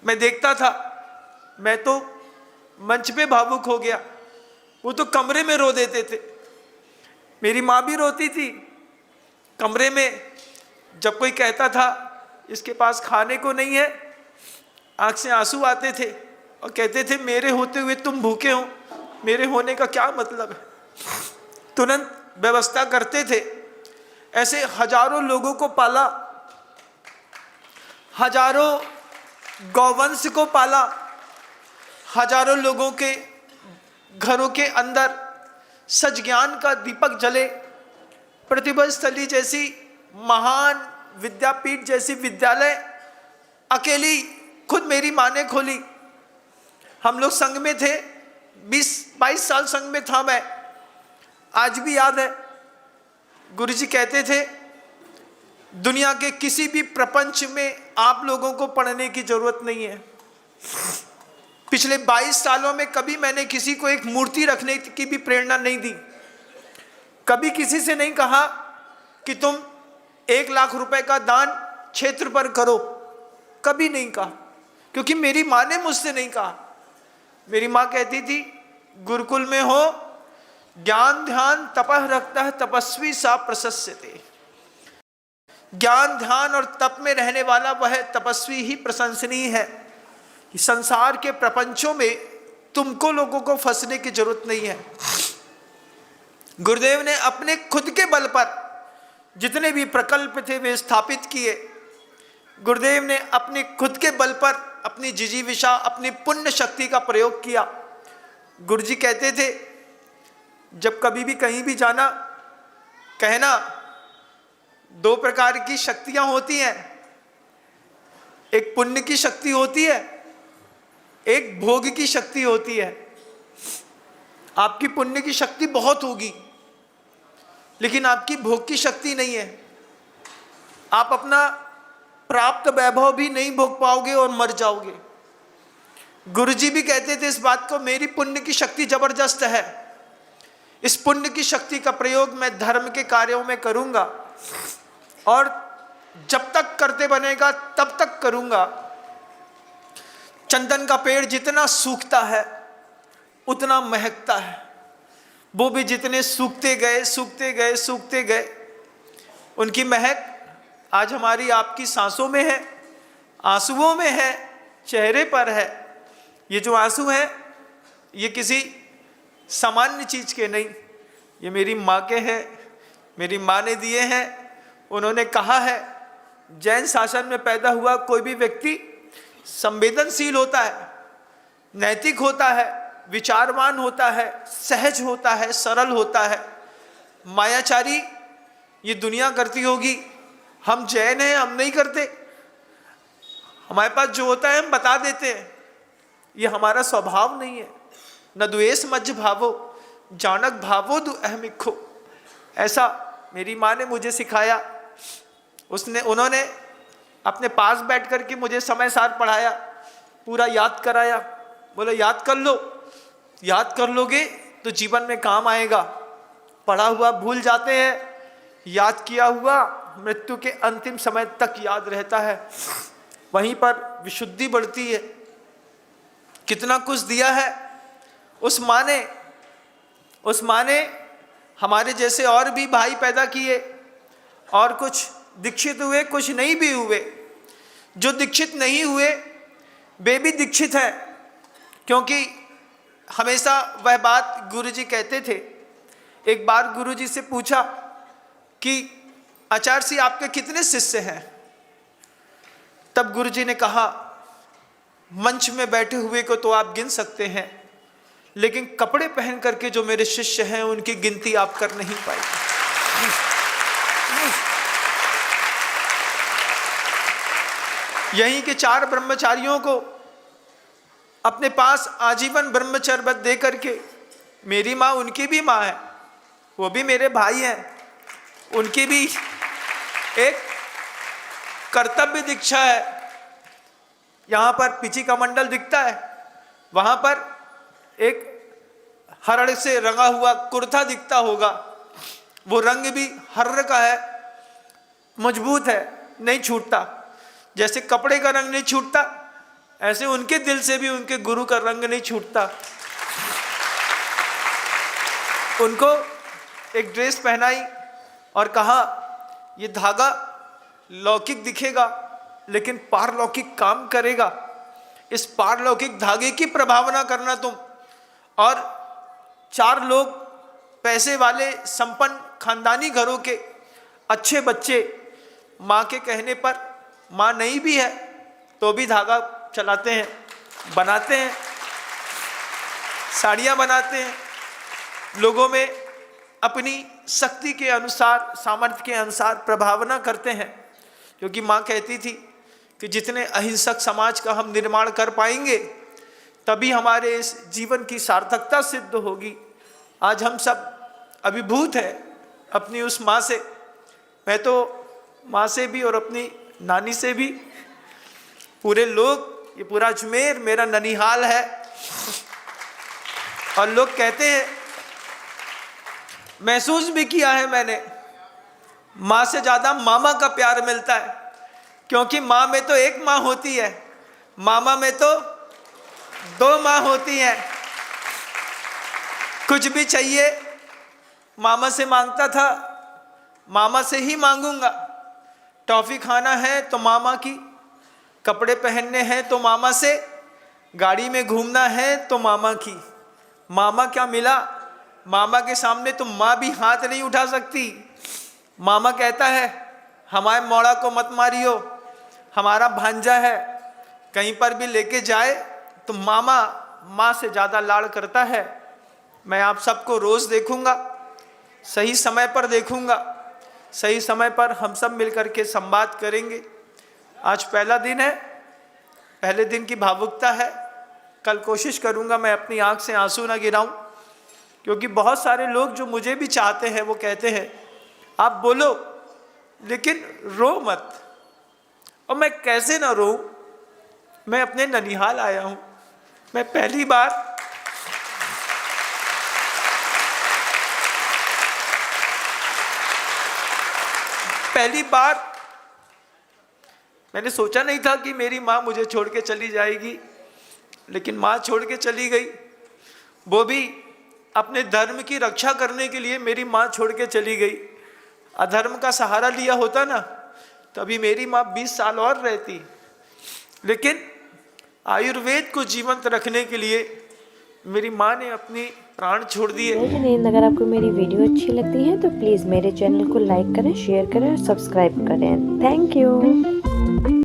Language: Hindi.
मैं देखता था, मैं तो मंच पे भावुक हो गया, वो तो कमरे में रो देते थे। मेरी माँ भी रोती थी कमरे में। जब कोई कहता था इसके पास खाने को नहीं है, आंख से आंसू आते थे और कहते थे मेरे होते हुए तुम भूखे हो, मेरे होने का क्या मतलब है। तुरंत व्यवस्था करते थे। ऐसे हजारों लोगों को पाला, हजारों गौवंश को पाला, हजारों लोगों के घरों के अंदर सच ज्ञान का दीपक जले। प्रतिभा स्थली जैसी महान विद्यापीठ जैसी विद्यालय अकेली खुद मेरी माँ ने खोली। हम लोग संघ में थे, 20-22 साल संघ में था मैं। आज भी याद है, गुरुजी कहते थे दुनिया के किसी भी प्रपंच में आप लोगों को पढ़ने की जरूरत नहीं है। पिछले 22 सालों में कभी मैंने किसी को एक मूर्ति रखने की भी प्रेरणा नहीं दी। कभी किसी से नहीं कहा कि तुम 1 लाख रुपए का दान क्षेत्र पर करो, कभी नहीं कहा, क्योंकि मेरी माँ ने मुझसे नहीं कहा। मेरी माँ कहती थी गुरुकुल में हो ज्ञान ध्यान तपह रखता है तपस्वी सा प्रशस्यते। ज्ञान ध्यान और तप में रहने वाला वह तपस्वी ही प्रशंसनीय है। संसार के प्रपंचों में तुमको लोगों को फंसने की जरूरत नहीं है। गुरुदेव ने अपने खुद के बल पर जितने भी प्रकल्प थे वे स्थापित किए। गुरुदेव ने अपने खुद के बल पर अपनी जिजीविषा, अपनी पुण्य शक्ति का प्रयोग किया। गुरुजी कहते थे जब कभी भी कहीं भी जाना, कहना 2 प्रकार की शक्तियां होती हैं, एक पुण्य की शक्ति होती है, एक भोग की शक्ति होती है। आपकी पुण्य की शक्ति बहुत होगी लेकिन आपकी भोग की शक्ति नहीं है। आप अपना प्राप्त वैभव भी नहीं भोग पाओगे और मर जाओगे। गुरुजी भी कहते थे इस बात को, मेरी पुण्य की शक्ति जबरदस्त है, इस पुण्य की शक्ति का प्रयोग मैं धर्म के कार्यों में करूंगा और जब तक करते बनेगा तब तक करूंगा। चंदन का पेड़ जितना सूखता है उतना महकता है, वो भी जितने सूखते गए सूखते गए सूखते गए, उनकी महक आज हमारी आपकी सांसों में है, आंसुओं में है, चेहरे पर है। ये जो आंसू हैं ये किसी सामान्य चीज के नहीं, ये मेरी माँ के हैं, मेरी माँ ने दिए हैं। उन्होंने कहा है जैन शासन में पैदा हुआ कोई भी व्यक्ति संवेदनशील होता है, नैतिक होता है, विचारवान होता है, सहज होता है, सरल होता है। मायाचारी ये दुनिया करती होगी, हम जैन हैं हम नहीं करते, हमारे पास जो होता है हम बता देते हैं, ये हमारा स्वभाव नहीं है। न द्वेष मज्ज भावो जानक भावो दु अहमिखो, ऐसा मेरी माँ ने मुझे सिखाया। उन्होंने अपने पास बैठ करके मुझे समय सार पढ़ाया, पूरा याद कराया, बोले याद कर लो, याद कर लोगे तो जीवन में काम आएगा। पढ़ा हुआ भूल जाते हैं, याद किया हुआ मृत्यु के अंतिम समय तक याद रहता है, वहीं पर विशुद्धि बढ़ती है। कितना कुछ दिया है उस माँ ने हमारे जैसे और भी भाई पैदा किए, और कुछ दीक्षित हुए, कुछ नहीं भी हुए। जो दीक्षित नहीं हुए वे भी दीक्षित हैं, क्योंकि हमेशा वह बात गुरुजी कहते थे। एक बार गुरुजी से पूछा कि आचार्य जी आपके कितने शिष्य हैं? तब गुरुजी ने कहा मंच में बैठे हुए को तो आप गिन सकते हैं, लेकिन कपड़े पहन करके जो मेरे शिष्य हैं उनकी गिनती आप कर नहीं पाएंगे। यहीं के 4 ब्रह्मचारियों को अपने पास आजीवन ब्रह्मचर्य व्रत दे करके, मेरी माँ उनकी भी माँ है, वो भी मेरे भाई हैं, उनकी भी एक कर्तव्य दीक्षा है। यहाँ पर पीछे का मंडल दिखता है, वहाँ पर एक हरण से रंगा हुआ कुर्ता दिखता होगा, वो रंग भी हर्र का है, मजबूत है, नहीं छूटता। जैसे कपड़े का रंग नहीं छूटता, ऐसे उनके दिल से भी उनके गुरु का रंग नहीं छूटता। उनको एक ड्रेस पहनाई और कहा ये धागा लौकिक दिखेगा लेकिन पारलौकिक काम करेगा। इस पारलौकिक धागे की प्रभावना करना तुम। और 4 लोग पैसे वाले संपन्न खानदानी घरों के अच्छे बच्चे माँ के कहने पर, माँ नहीं भी है तो भी धागा चलाते हैं, बनाते हैं, साड़ियाँ बनाते हैं, लोगों में अपनी शक्ति के अनुसार, सामर्थ्य के अनुसार प्रभावना करते हैं। क्योंकि माँ कहती थी कि जितने अहिंसक समाज का हम निर्माण कर पाएंगे तभी हमारे इस जीवन की सार्थकता सिद्ध होगी। आज हम सब अभिभूत हैं अपनी उस माँ से। मैं तो माँ से भी और अपनी नानी से भी, पूरे लोग, ये पूरा अजमेर मेरा ननिहाल है। और लोग कहते हैं, महसूस भी किया है मैंने, माँ से ज़्यादा मामा का प्यार मिलता है। क्योंकि माँ में तो एक माँ होती है, मामा में तो 2 माँ होती हैं। कुछ भी चाहिए मामा से मांगता था, मामा से ही मांगूंगा। टॉफ़ी खाना है तो मामा की, कपड़े पहनने हैं तो मामा से, गाड़ी में घूमना है तो मामा की। मामा क्या मिला, मामा के सामने तो माँ भी हाथ नहीं उठा सकती। मामा कहता है हमारे मोड़ा को मत मारियो, हमारा भांजा है, कहीं पर भी लेके जाए तो मामा माँ से ज़्यादा लाड़ करता है। मैं आप सबको रोज़ देखूंगा, सही समय पर देखूंगा, सही समय पर हम सब मिलकर के संवाद करेंगे। आज पहला दिन है, पहले दिन की भावुकता है। कल कोशिश करूंगा मैं अपनी आंख से आंसू ना गिराऊं। क्योंकि बहुत सारे लोग जो मुझे भी चाहते हैं वो कहते हैं आप बोलो लेकिन रो मत। और मैं कैसे ना रोऊं, मैं अपने ननिहाल आया हूं। मैं पहली बार मैंने सोचा नहीं था कि मेरी माँ मुझे छोड़ के चली जाएगी, लेकिन माँ छोड़ के चली गई। वो भी अपने धर्म की रक्षा करने के लिए मेरी माँ छोड़ के चली गई। अधर्म का सहारा लिया होता ना तभी मेरी माँ 20 साल और रहती। लेकिन आयुर्वेद को जीवंत रखने के लिए मेरी माँ ने अपनी प्राण छोड़ दिए। अगर आपको मेरी वीडियो अच्छी लगती है तो प्लीज़ मेरे चैनल को लाइक करें, शेयर करें और सब्सक्राइब करें। Thank you.